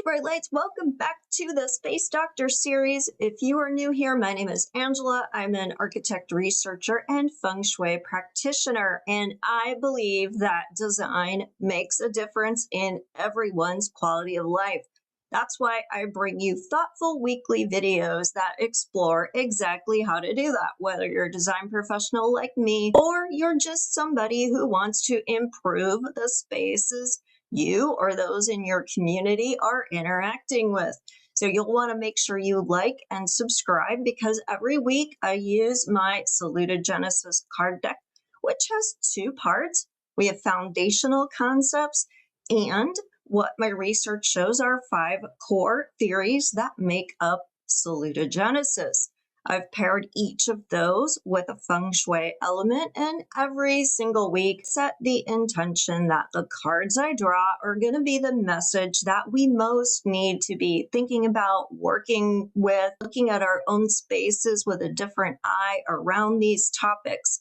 bright lights, welcome back to the Space Doctor series. If you are new here, my name is Angela. I'm an architect researcher and Feng Shui practitioner, and I believe that design makes a difference in everyone's quality of life. That's why I bring you thoughtful weekly videos that explore exactly how to do that, whether you're a design professional like me, or you're just somebody who wants to improve the spaces you or those in your community are interacting with. So you'll want to make sure you like and subscribe, because every week I use my Saluted Genesis card deck, which has two parts. We have foundational concepts, and what my research shows are 5 core theories that make up Saluted Genesis. I've paired each of those with a Feng Shui element, and every single week set the intention that the cards I draw are going to be the message that we most need to be thinking about, working with, looking at our own spaces with a different eye around these topics.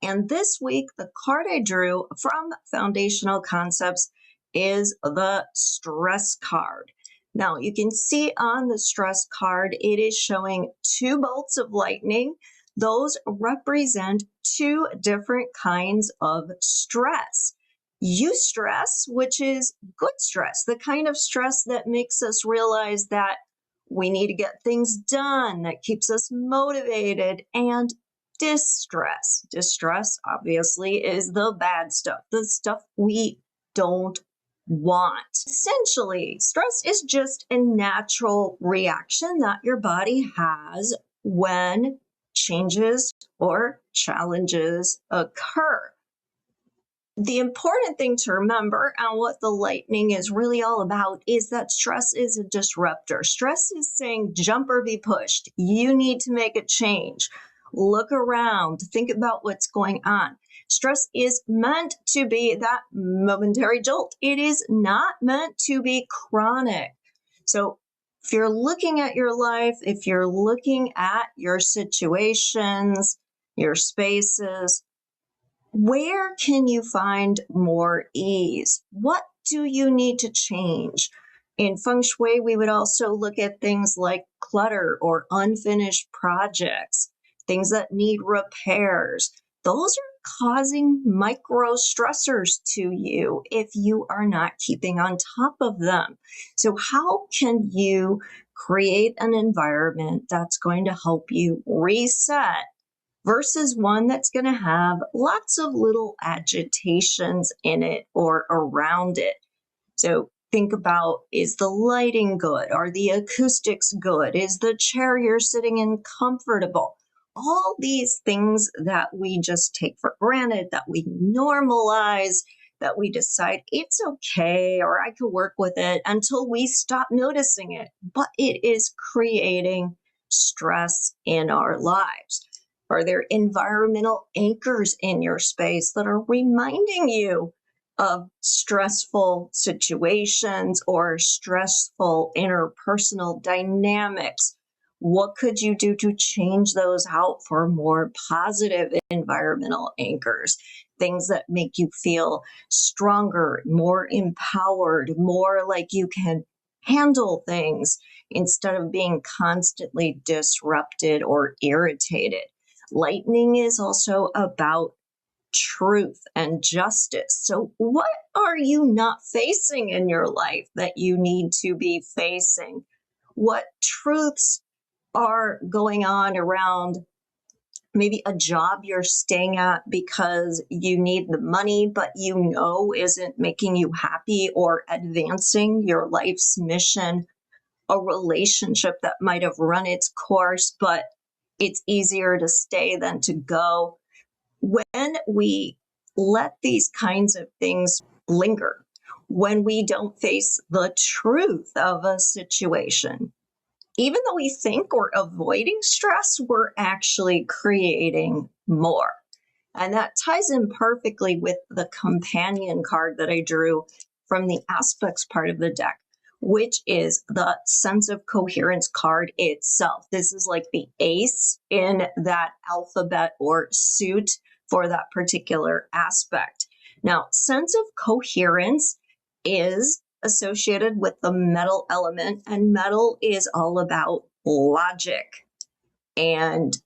And this week, the card I drew from Foundational Concepts is the stress card. Now, you can see on the stress card, it is showing 2 bolts of lightning. Those represent 2 different kinds of stress. Eustress, which is good stress, the kind of stress that makes us realize that we need to get things done, that keeps us motivated, and distress. Distress, obviously, is the bad stuff, the stuff we don't want. Essentially, stress is just a natural reaction that your body has when changes or challenges occur. The important thing to remember, and what the lightning is really all about, is that stress is a disruptor. Stress is saying, jump or be pushed. You need to make a change. Look around, think about what's going on. Stress is meant to be that momentary jolt. It is not meant to be chronic. So if you're looking at your life, if you're looking at your situations, your spaces, where can you find more ease? What do you need to change? In Feng Shui, we would also look at things like clutter or unfinished projects, things that need repairs. Those are causing micro stressors to you if you are not keeping on top of them. So how can you create an environment that's going to help you reset versus one that's going to have lots of little agitations in it or around it? So think about, is the lighting good? Are the acoustics good? Is the chair you're sitting in comfortable? All these things that we just take for granted, that we normalize, that we decide it's okay or I could work with it, until we stop noticing it. But it is creating stress in our lives. Are there environmental anchors in your space that are reminding you of stressful situations or stressful interpersonal dynamics? What could you do to change those out for more positive environmental anchors? Things that make you feel stronger, more empowered, more like you can handle things instead of being constantly disrupted or irritated. Lightning is also about truth and justice. So what are you not facing in your life that you need to be facing? What truths are going on around maybe a job you're staying at because you need the money, but you know isn't making you happy or advancing your life's mission? A relationship that might have run its course, but it's easier to stay than to go. When we let these kinds of things linger, when we don't face the truth of a situation, even though we think we're avoiding stress, we're actually creating more. And that ties in perfectly with the companion card that I drew from the aspects part of the deck, which is the Sense of Coherence card itself. This is like the ace in that alphabet or suit for that particular aspect. Now, sense of coherence is associated with the metal element, and metal is all about logic and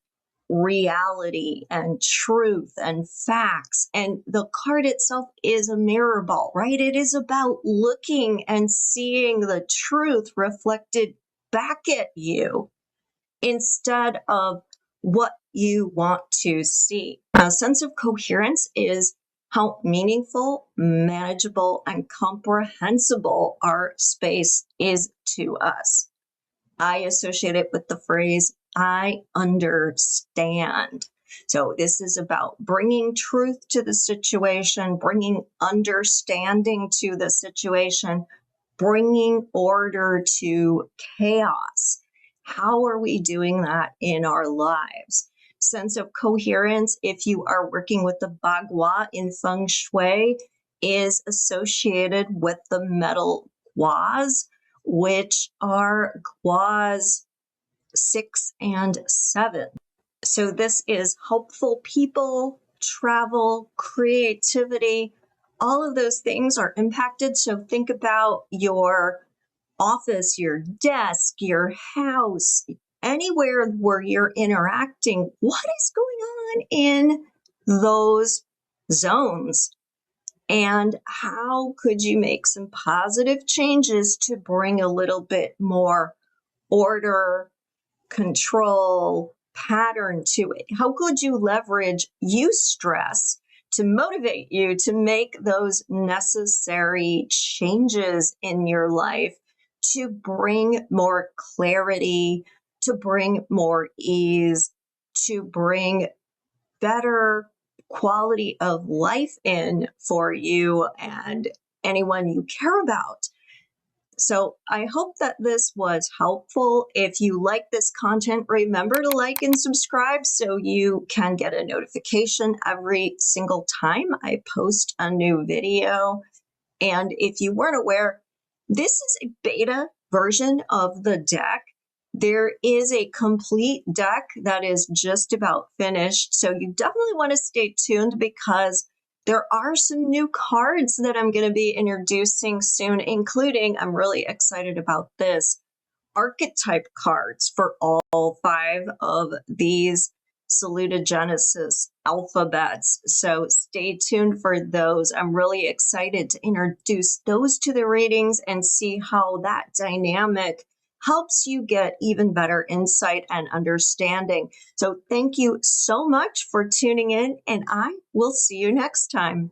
reality and truth and facts. And the card itself is a mirror ball, right? It is about looking and seeing the truth reflected back at you instead of what you want to see. A sense of coherence is how meaningful, manageable, and comprehensible our space is to us. I associate it with the phrase, I understand. So this is about bringing truth to the situation, bringing understanding to the situation, bringing order to chaos. How are we doing that in our lives? Sense of coherence, if you are working with the Bagua in Feng Shui, is associated with the metal guas, which are guas 6 and 7. So this is helpful people, travel, creativity, all of those things are impacted. So think about your office, your desk, your house, anywhere where you're interacting. What is going on in those zones? And how could you make some positive changes to bring a little bit more order, control, pattern to it? How could you leverage eustress to motivate you to make those necessary changes in your life to bring more clarity, to bring more ease, to bring better quality of life in for you and anyone you care about? So I hope that this was helpful. If you like this content, remember to like and subscribe so you can get a notification every single time I post a new video. And if you weren't aware, this is a beta version of the deck. There is a complete deck that is just about finished. So you definitely want to stay tuned because there are some new cards that I'm going to be introducing soon, including, I'm really excited about this, archetype cards for all 5 of these salutogenesis alphabets. So stay tuned for those. I'm really excited to introduce those to the readings and see how that dynamic helps you get even better insight and understanding. So thank you so much for tuning in, and I will see you next time.